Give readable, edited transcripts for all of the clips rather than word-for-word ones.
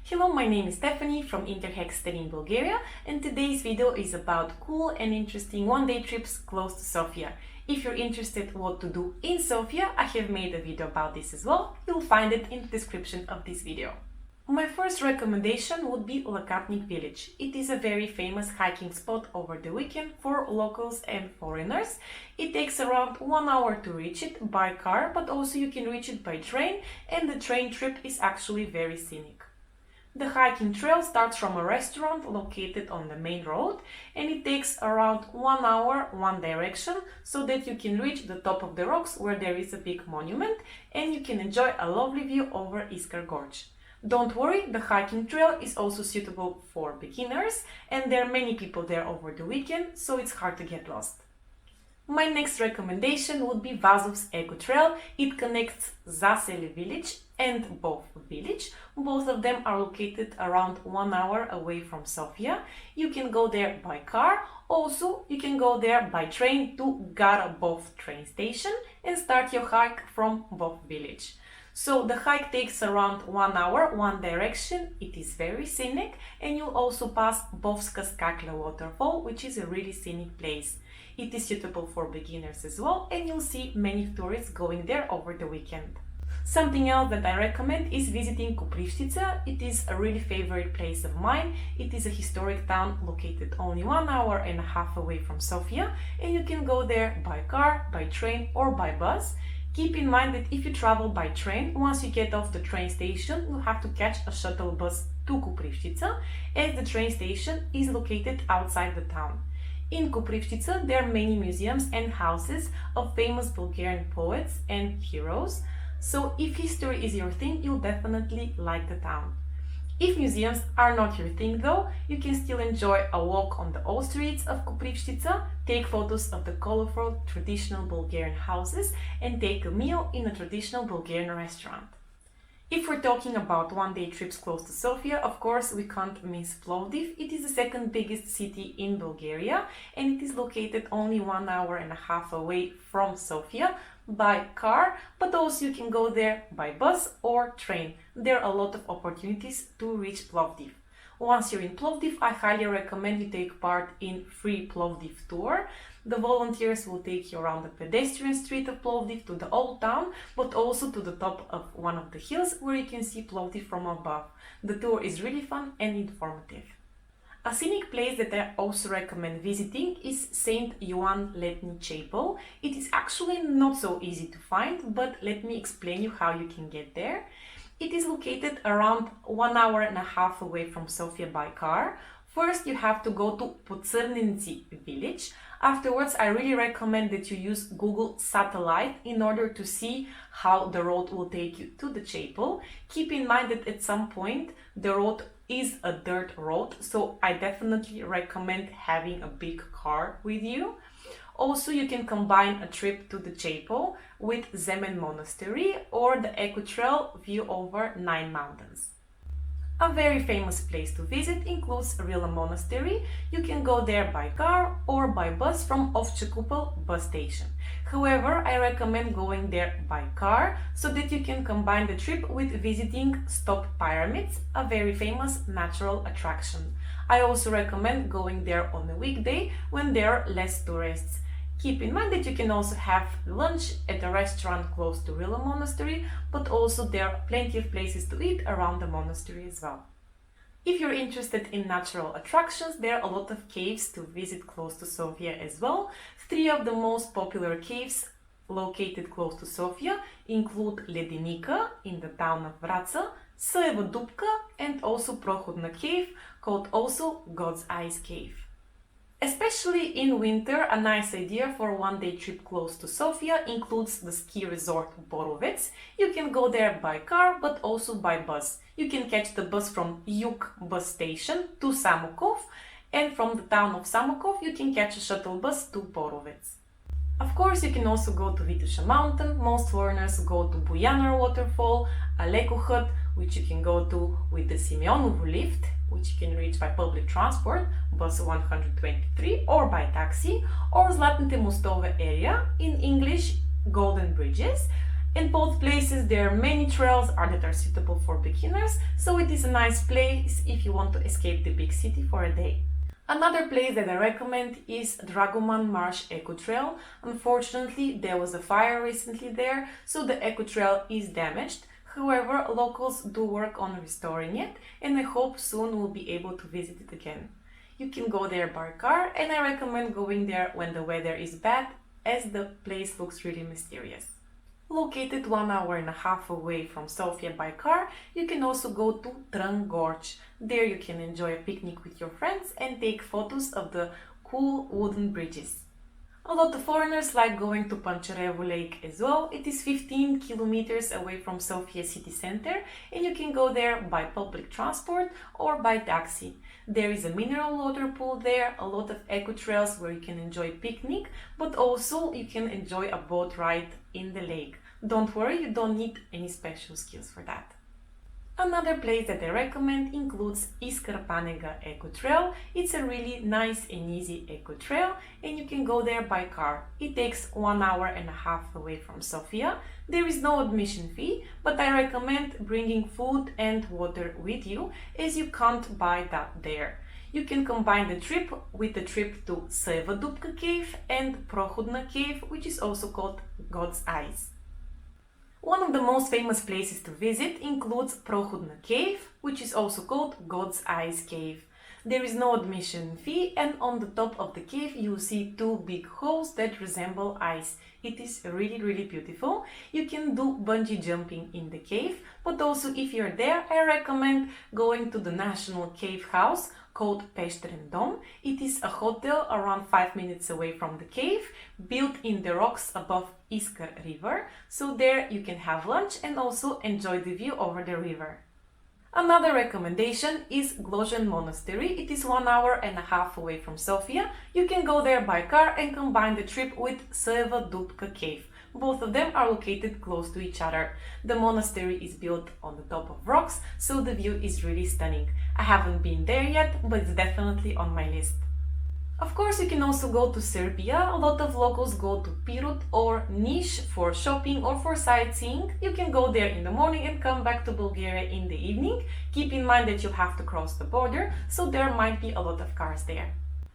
Hello, my name is Stephanie from Interhex Study in Bulgaria, and today's video is about cool and interesting one-day trips close to Sofia. If you're interested what to do in Sofia, I have made a video about this as well. You'll find it in the description of this video. My first recommendation would be Lakatnik village. It is a very famous hiking spot over the weekend for locals and foreigners. It takes around 1 hour to reach it by car, but also you can reach it by train, and the train trip is actually very scenic. The hiking trail starts from a restaurant located on the main road, and it takes around 1 hour one direction so that you can reach the top of the rocks where there is a big monument and you can enjoy a lovely view over Iskar Gorge. Don't worry, the hiking trail is also suitable for beginners and there are many people there over the weekend, so it's hard to get lost. My next recommendation would be Vazov's Eco Trail. It connects Zaseli village and Bov village. Both of them are located around 1 hour away from Sofia. You can go there by car. Also, you can go there by train to Gara Bov train station and start your hike from Bov village. So the hike takes around 1 hour, one direction. It is very scenic, and you'll also pass Bovska Skakla waterfall, which is a really scenic place. It is suitable for beginners as well, and you'll see many tourists going there over the weekend. Something else that I recommend is visiting Koprivstica. It is a really favorite place of mine. It is a historic town located only 1 hour and a half away from Sofia, and you can go there by car, by train or by bus. Keep in mind that if you travel by train, once you get off the train station, you have to catch a shuttle bus to Koprivstica, as the train station is located outside the town. In Koprivstica, there are many museums and houses of famous Bulgarian poets and heroes, so if history is your thing, you'll definitely like the town. If museums are not your thing though, you can still enjoy a walk on the old streets of Koprivstica, take photos of the colorful traditional Bulgarian houses, and take a meal in a traditional Bulgarian restaurant. If we're talking about one-day trips close to Sofia, of course we can't miss Plovdiv. It is the second biggest city in Bulgaria, and it is located only 1 hour and a half away from Sofia by car, but also you can go there by bus or train. There are a lot of opportunities to reach Plovdiv. Once you're in Plovdiv, I highly recommend you take part in free Plovdiv tour. The volunteers will take you around the pedestrian street of Plovdiv to the old town, but also to the top of one of the hills where you can see Plovdiv from above. The tour is really fun and informative. A scenic place that I also recommend visiting is St. Ioan Letni Chapel. It is actually not so easy to find, but let me explain you how you can get there. It is located around 1 hour and a half away from Sofia by car. First, you have to go to Potsrninci village. Afterwards, I really recommend that you use Google Satellite in order to see how the road will take you to the chapel. Keep in mind that at some point the road is a dirt road, so I definitely recommend having a big car with you. Also, you can combine a trip to the chapel with Zemen Monastery or the Eco Trail view over 9 mountains. A very famous place to visit includes Rila Monastery. You can go there by car or by bus from Ovchekupel bus station. However, I recommend going there by car so that you can combine the trip with visiting Stop Pyramids, a very famous natural attraction. I also recommend going there on a weekday when there are less tourists. Keep in mind that you can also have lunch at a restaurant close to Rila Monastery, but also there are plenty of places to eat around the monastery as well. If you're interested in natural attractions, there are a lot of caves to visit close to Sofia as well. 3 of the most popular caves located close to Sofia include Ledenika in the town of Vraca, Saeva Dupka, and also Prohodna cave, called also God's Eyes cave. Especially in winter, a nice idea for a one-day trip close to Sofia includes the ski resort Borovets. You can go there by car, but also by bus. You can catch the bus from Yuk bus station to Samokov, and from the town of Samokov you can catch a shuttle bus to Borovets. Of course, you can also go to Vitusha mountain. Most foreigners go to Buyanar waterfall, Aleku hut, which you can go to with the Simeonovo lift, which you can reach by public transport, bus 123, or by taxi, or Zlatnite Mostove area, in English, Golden Bridges. In both places there are many trails that are suitable for beginners, so it is a nice place if you want to escape the big city for a day. Another place that I recommend is Dragoman Marsh Eco Trail. Unfortunately, there was a fire recently there, so the eco trail is damaged. However, locals do work on restoring it, and I hope soon we'll be able to visit it again. You can go there by car, and I recommend going there when the weather is bad, as the place looks really mysterious. Located 1.5 hours away from Sofia by car, you can also go to Trân Gorge. There you can enjoy a picnic with your friends and take photos of the cool wooden bridges. A lot of foreigners like going to Pančarevo Lake as well. It is 15 kilometers away from Sofia city center, and you can go there by public transport or by taxi. There is a mineral water pool there, a lot of eco trails where you can enjoy picnic, but also you can enjoy a boat ride in the lake. Don't worry, you don't need any special skills for that. Another place that I recommend includes Iskra Panega Eco Trail. It's a really nice and easy eco trail, and you can go there by car. It takes 1.5 hours away from Sofia. There is no admission fee, but I recommend bringing food and water with you, as you can't buy that there. You can combine the trip with the trip to Seva Dupka Cave and Prohodna Cave, which is also called God's Eyes. One of the most famous places to visit includes Prohodna Cave, which is also called God's Eyes Cave. There is no admission fee, and on the top of the cave you see two big holes that resemble eyes. It is really beautiful. You can do bungee jumping in the cave, but also if you're there, I recommend going to the National Cave House called Pešteren Dom. It is a hotel around 5 minutes away from the cave, built in the rocks above Iskar River, so there you can have lunch and also enjoy the view over the river. Another recommendation is Gložen Monastery. It is 1.5 hours away from Sofia. You can go there by car and combine the trip with Seva Dupka Cave. Both of them are located close to each other. The monastery is built on the top of rocks, so the view is really stunning. I haven't been there yet, but it's definitely on my list. Of course, you can also go to Serbia. A lot of locals go to Pirot or Niš for shopping or for sightseeing. You can go there in the morning and come back to Bulgaria in the evening. Keep in mind that you have to cross the border, so there might be a lot of cars there.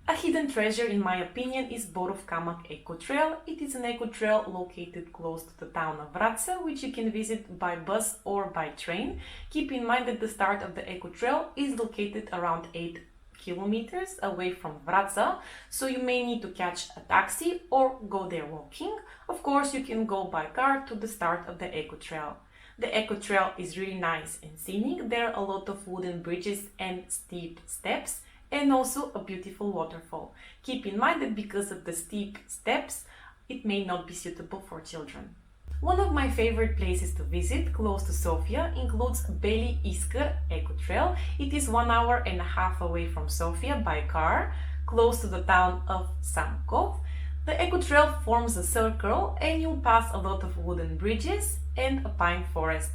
A hidden treasure, in my opinion, is Borov Kamak Eco Trail. It is an eco trail located close to the town of Vratsa, which you can visit by bus or by train. Keep in mind that the start of the eco trail is located around 8 kilometers away from Vratsa, so you may need to catch a taxi or go there walking. Of course, you can go by car to the start of the eco trail. The eco trail is really nice and scenic. There are a lot of wooden bridges and steep steps, and also a beautiful waterfall. Keep in mind that because of the steep steps, it may not be suitable for children. One of my favorite places to visit close to Sofia includes Beli Iskar Eco Trail. It is 1.5 hours away from Sofia by car, close to the town of Samkov. The eco trail forms a circle, and you'll pass a lot of wooden bridges and a pine forest.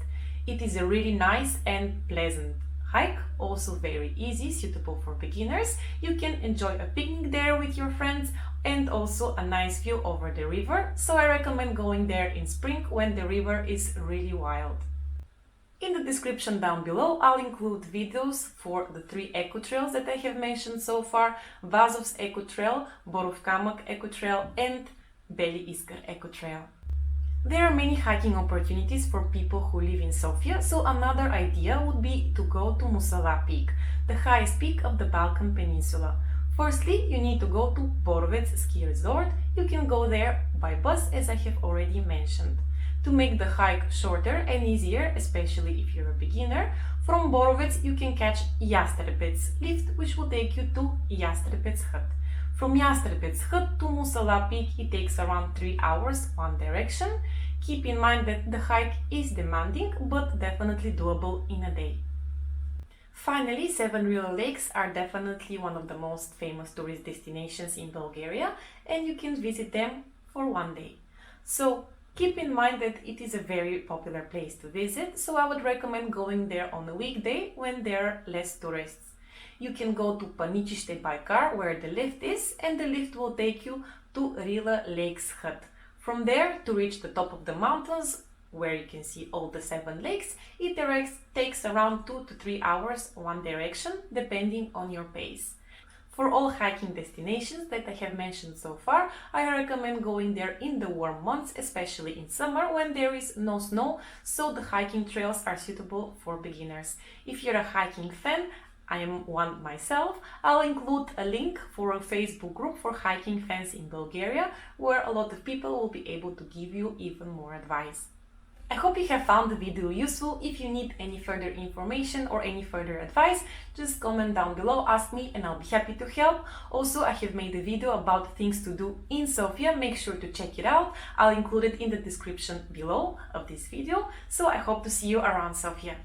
It is a really nice and pleasant hike, also very easy, suitable for beginners. You can enjoy a picnic there with your friends and also a nice view over the river, so I recommend going there in spring when the river is really wild. In the description down below, I'll include videos for the 3 eco trails that I have mentioned so far: Vazov's Eco Trail, Borov Kamak Eco Trail and Beli Iskar Eco Trail. There are many hiking opportunities for people who live in Sofia, so another idea would be to go to Musala Peak, the highest peak of the Balkan Peninsula. Firstly, you need to go to Borovets Ski Resort. You can go there by bus, as I have already mentioned. To make the hike shorter and easier, especially if you're a beginner, from Borovets you can catch Jastrebets lift, which will take you to Jastrebets hut. From Jastrebets hut to Musala Peak it takes around 3 hours one direction. Keep in mind that the hike is demanding, but definitely doable in a day. Finally, 7 Real Lakes are definitely one of the most famous tourist destinations in Bulgaria, and you can visit them for one day. So keep in mind that it is a very popular place to visit, so I would recommend going there on a weekday when there are less tourists. You can go to Paničište by car, where the lift is, and the lift will take you to Rila Lakes hut. From there, to reach the top of the mountains, where you can see all the 7 lakes. It takes around 2 to 3 hours one direction, depending on your pace. For all hiking destinations that I have mentioned so far, I recommend going there in the warm months, especially in summer when there is no snow, so the hiking trails are suitable for beginners. If you're a hiking fan, I am one myself, I'll include a link for a Facebook group for hiking fans in Bulgaria, where a lot of people will be able to give you even more advice. I hope you have found the video useful. If you need any further information or any further advice, just comment down below, ask me, and I'll be happy to help. Also, I have made a video about things to do in Sofia. Make sure to check it out. I'll include it in the description below of this video. So I hope to see you around Sofia.